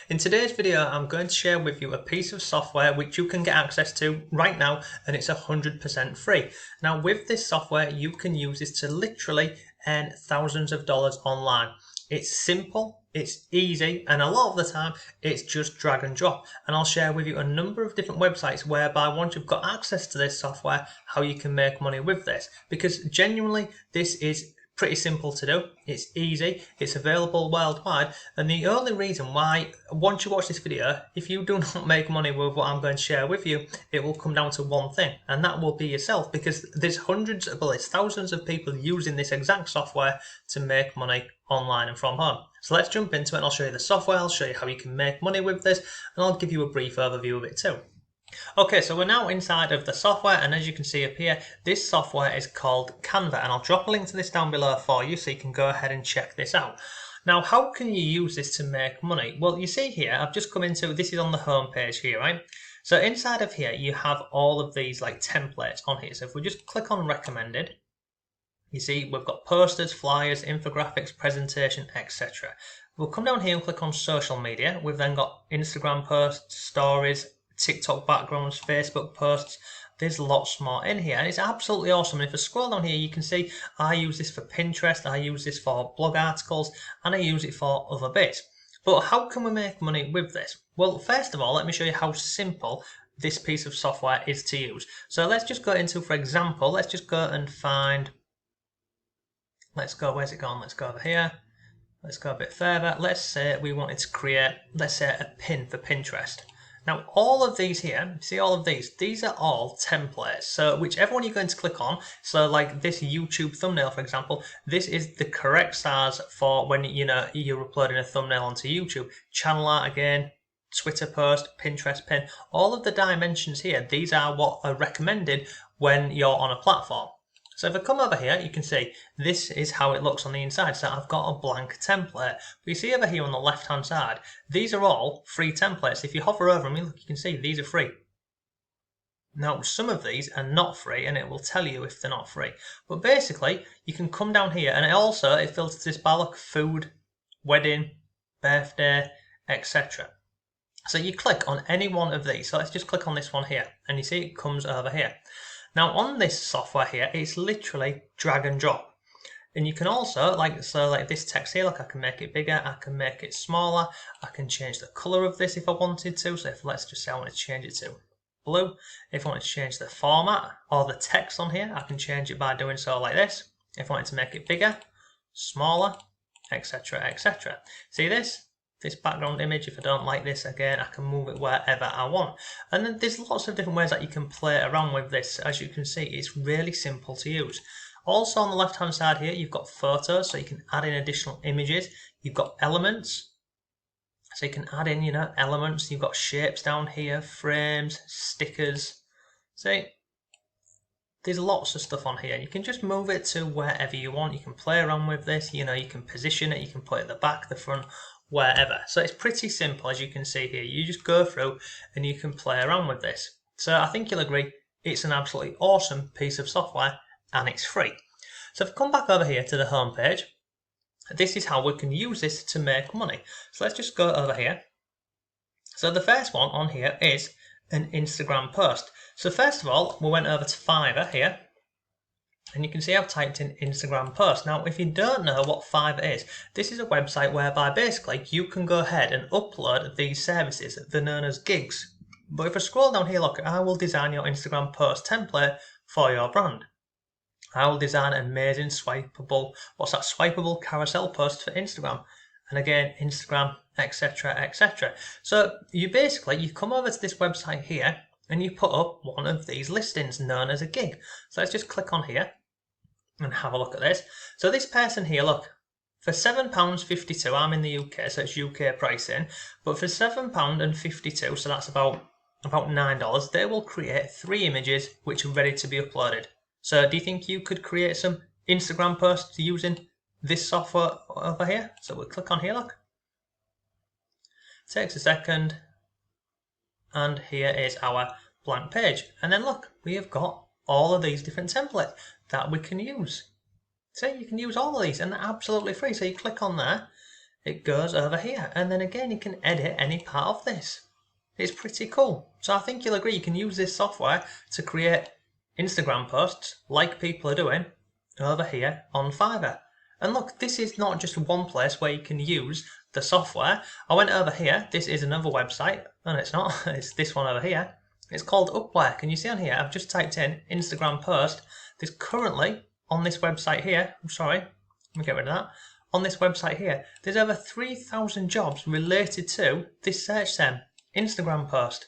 In today's video, I'm going to share with you a piece of software which you can get access to right now, and it's 100% free. Now, with this software, you can use this to literally earn thousands of dollars online. It's simple, it's easy, and a lot of the time, it's just drag and drop. And I'll share with you a number of different websites whereby once you've got access to this software, how you can make money with this. Because genuinely, this is pretty simple to do. It's easy, it's available worldwide, and the only reason why, once you watch this video, if you do not make money with what I'm going to share with you, it will come down to one thing, and that will be yourself, because there's thousands of people using this exact software to make money online and from home. So let's jump into it, and I'll show you the software, I'll show you how you can make money with this, and I'll give you a brief overview of it too. Okay, so we're now inside of the software, and as you can see up here, this software is called Canva, and I'll drop a link to this down below for you so you can go ahead and check this out. Now, how can you use this to make money? Well, you see here, I've just come into, this is on the home page here, right? So inside of here, you have all of these like templates on here. So if we just click on recommended, you see we've got posters, flyers, infographics, presentation, etc. We'll come down here and click on social media. We've then got Instagram posts, stories, TikTok backgrounds, Facebook posts. There's lots more in here, and it's absolutely awesome. And if I scroll down here, you can see I use this for Pinterest, I use this for blog articles, and I use it for other bits. But how can we make money with this? Well, first of all, let me show you how simple this piece of software is to use. So let's just go into, for example, let's just go and find, let's go, where's it gone? Let's go over here. Let's go a bit further. Let's say we wanted to create, let's say, a pin for Pinterest. Now, all of these here, see all of these are all templates. So whichever one you're going to click on, so like this YouTube thumbnail, for example, this is the correct size for when, you're uploading a thumbnail onto YouTube. Channel art again, Twitter post, Pinterest pin, all of the dimensions here, these are what are recommended when you're on a platform. So if I come over here, you can see this is how it looks on the inside. So I've got a blank template. But you see over here on the left hand side, these are all free templates. If you hover over them, look, you can see these are free. Now some of these are not free, and it will tell you if they're not free. But basically, you can come down here, and it filters this by look, food, wedding, birthday, etc. So you click on any one of these. So let's just click on this one here, and you see it comes over here. Now on this software here, it's literally drag and drop. And you can also, like this text here, look, I can make it bigger, I can make it smaller, I can change the colour of this if I wanted to. So if, let's just say I want to change it to blue. If I want to change the format or the text on here, I can change it by doing so like this. If I wanted to make it bigger, smaller, etc, etc. See this? This background image, if I don't like this, again, I can move it wherever I want. And then there's lots of different ways that you can play around with this. As you can see, it's really simple to use. Also on the left hand side here, you've got photos, so you can add in additional images. You've got elements, so you can add in, elements. You've got shapes down here, frames, stickers. See? There's lots of stuff on here. You can just move it to wherever you want. You can play around with this, you can position it, you can put it at the back, the front, wherever. So it's pretty simple, as you can see here. You just go through and you can play around with this. So I think you'll agree it's an absolutely awesome piece of software, and it's free. So if I come back over here to the home page, this is how we can use this to make money. So let's just go over here. So the first one on here is an Instagram post. So first of all, we went over to Fiverr here, and you can see I've typed in Instagram post. Now, if you don't know what Fiverr is, this is a website whereby basically you can go ahead and upload these services. They're known as gigs. But if I scroll down here, look, I will design your Instagram post template for your brand. I will design an amazing swipeable carousel post for Instagram. And again, Instagram, etc, etc. So you come over to this website here, and you put up one of these listings known as a gig. So let's just click on here and have a look at this. So this person here, look, for £7.52, I'm in the UK, so it's UK pricing, but for £7.52, so that's about $9, they will create 3 images which are ready to be uploaded. So do you think you could create some Instagram posts using this software over here? So we'll click on here, look. Takes a second, and here is our blank page. And then look, we have got all of these different templates that we can use. So you can use all of these, and they're absolutely free. So you click on there, it goes over here. And then again, you can edit any part of this. It's pretty cool. So I think you'll agree you can use this software to create Instagram posts like people are doing over here on Fiverr. And look, this is not just one place where you can use the software. I went over here. This is another website. And it's not. It's this one over here. It's called Upwork. And you see on here, I've just typed in Instagram post. There's currently on this website here, I'm sorry, let me get rid of that. On this website here, there's over 3,000 jobs related to this search term, Instagram post.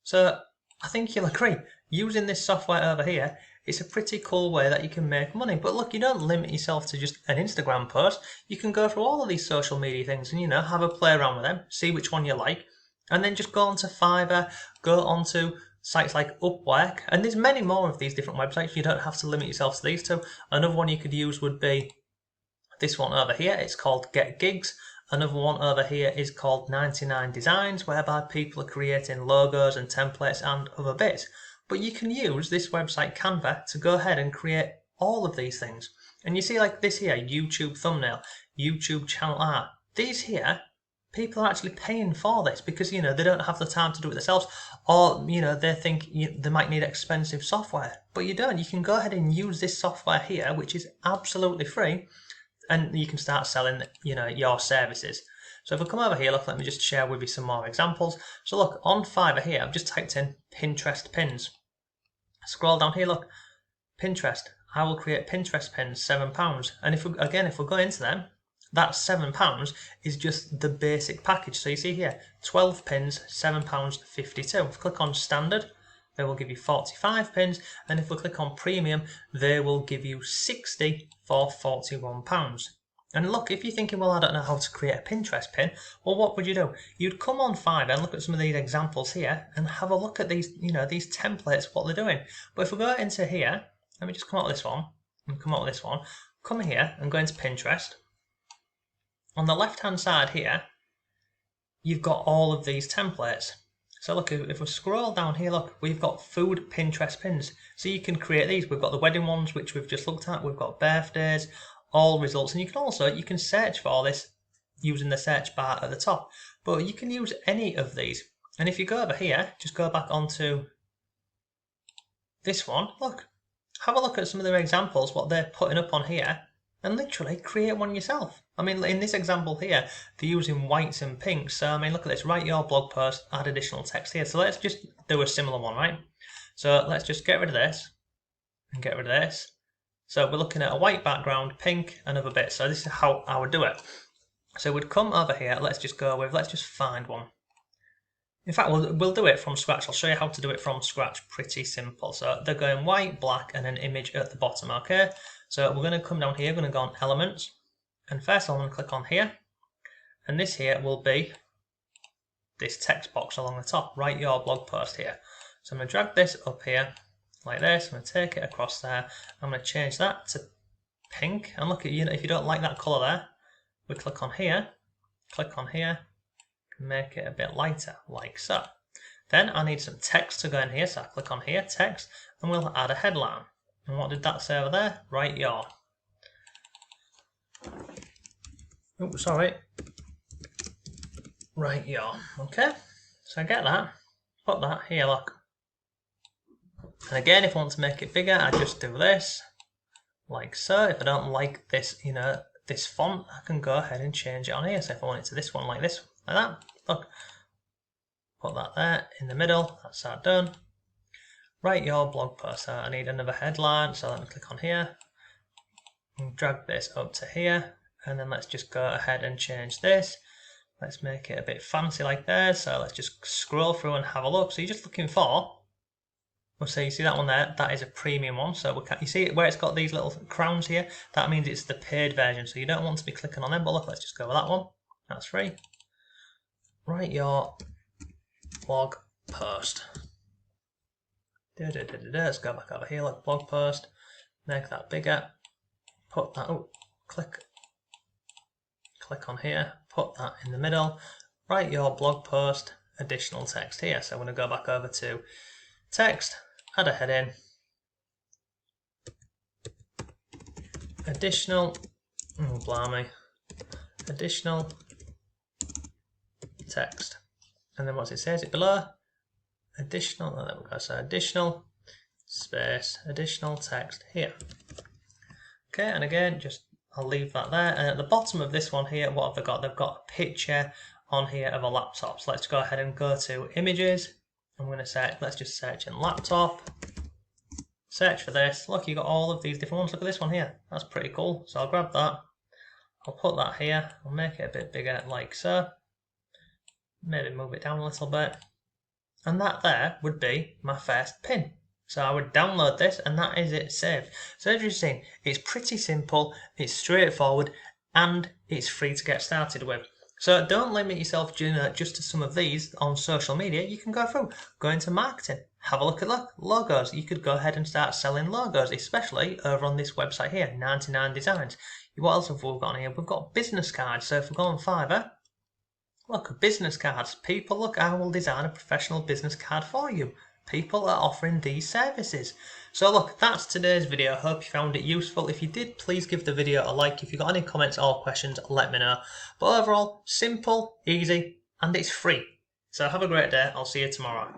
So I think you'll agree, using this software over here, it's a pretty cool way that you can make money. But look, you don't limit yourself to just an Instagram post. You can go through all of these social media things and, you know, have a play around with them, see which one you like, and then just go onto Fiverr, go onto sites like Upwork, and there's many more of these different websites. You don't have to limit yourself to these two. Another one you could use would be this one over here. It's called Get Gigs. Another one over here is called 99 Designs, whereby people are creating logos and templates and other bits. But you can use this website Canva to go ahead and create all of these things. And you see like this here, YouTube thumbnail, YouTube channel art. These here, people are actually paying for this because, you know, they don't have the time to do it themselves, or, you know, they think they might need expensive software. But you don't. You can go ahead and use this software here, which is absolutely free, and you can start selling, you know, your services. So if I come over here, look, let me just share with you some more examples. So look, on Fiverr here, I've just typed in Pinterest pins. Scroll down here, look, Pinterest. I will create Pinterest pins, £7. And if we go into them, that £7 is just the basic package. So you see here, 12 pins, £7.52. If we click on standard, they will give you 45 pins. And if we click on premium, they will give you 60 for £41. And look, if you're thinking, well, I don't know how to create a Pinterest pin, well, what would you do? You'd come on Fiverr and look at some of these examples here and have a look at these, you know, these templates, what they're doing. But if we go into here, let me just come out with this one and come out with this one. Come here and go into Pinterest. On the left-hand side here, you've got all of these templates. So look, if we scroll down here, look, we've got food Pinterest pins. So you can create these. We've got the wedding ones, which we've just looked at. We've got birthdays, all results. And you can search for all this using the search bar at the top. But you can use any of these. And if you go over here, just go back onto this one. Look, have a look at some of their examples, what they're putting up on here, and literally create one yourself. I mean, in this example here, they're using whites and pinks. So, I mean, look at this. Write your blog post, add additional text here. So let's just do a similar one, right? So let's just get rid of this and get rid of this. So we're looking at a white background, pink, another bit. So this is how I would do it. So we'd come over here. Let's just find one. In fact, we'll do it from scratch. I'll show you how to do it from scratch. Pretty simple. So they're going white, black, and an image at the bottom, okay? So we're going to come down here, we're going to go on Elements, and first I'm going to click on here, and this here will be this text box along the top, write your blog post here. So I'm going to drag this up here, like this, I'm going to take it across there, I'm going to change that to pink, and look at, you know, if you don't like that colour there, we click on here, make it a bit lighter, like so. Then I need some text to go in here, so I click on here, text, and we'll add a headline. And what did that say over there? Write your. Oh, sorry. Write your. Okay. So I get that. Put that here, look. And again, if I want to make it bigger, I just do this. Like so. If I don't like this, you know, this font, I can go ahead and change it on here. So if I want it to this one, like this, like that. Look. Put that there in the middle. That's that done. Write your blog post. I need another headline, so let me click on here and drag this up to here, and then let's just go ahead and change this. Let's make it a bit fancy like there. So let's just scroll through and have a look. So you're just looking for, well, so you see that one there, that is a premium one. So you see where it's got these little crowns here, that means it's the paid version. So you don't want to be clicking on them, but look, let's just go with that one. That's free. Write your blog post. Let's go back over here, like blog post, make that bigger, put that, click on here, put that in the middle, write your blog post, additional text here. So I'm going to go back over to text, add a heading, additional, blimey, additional text. And then what's it say? Is it below? Additional, oh, there we go, so additional space, additional text here. Okay, and again, just I'll leave that there. And at the bottom of this one here, what have they got? They've got a picture on here of a laptop. So let's go ahead and go to images. I'm going to search, let's just search in laptop. Search for this. Look, you got all of these different ones. Look at this one here. That's pretty cool. So I'll grab that. I'll put that here. I'll make it a bit bigger like so. Maybe move it down a little bit. And that there would be my first pin. So I would download this and that is it saved. So as you've seen, it's pretty simple, it's straightforward, and it's free to get started with. So don't limit yourself just to some of these on social media. You can go through, go into marketing, have a look at logos. You could go ahead and start selling logos, especially over on this website here, 99 Designs. What else have we got on here? We've got business cards. So if we go on Fiverr, look, business cards. People, look, I will design a professional business card for you. People are offering these services. So look, that's today's video. Hope you found it useful. If you did, please give the video a like. If you've got any comments or questions, let me know. But overall, simple, easy, and it's free. So have a great day. I'll see you tomorrow.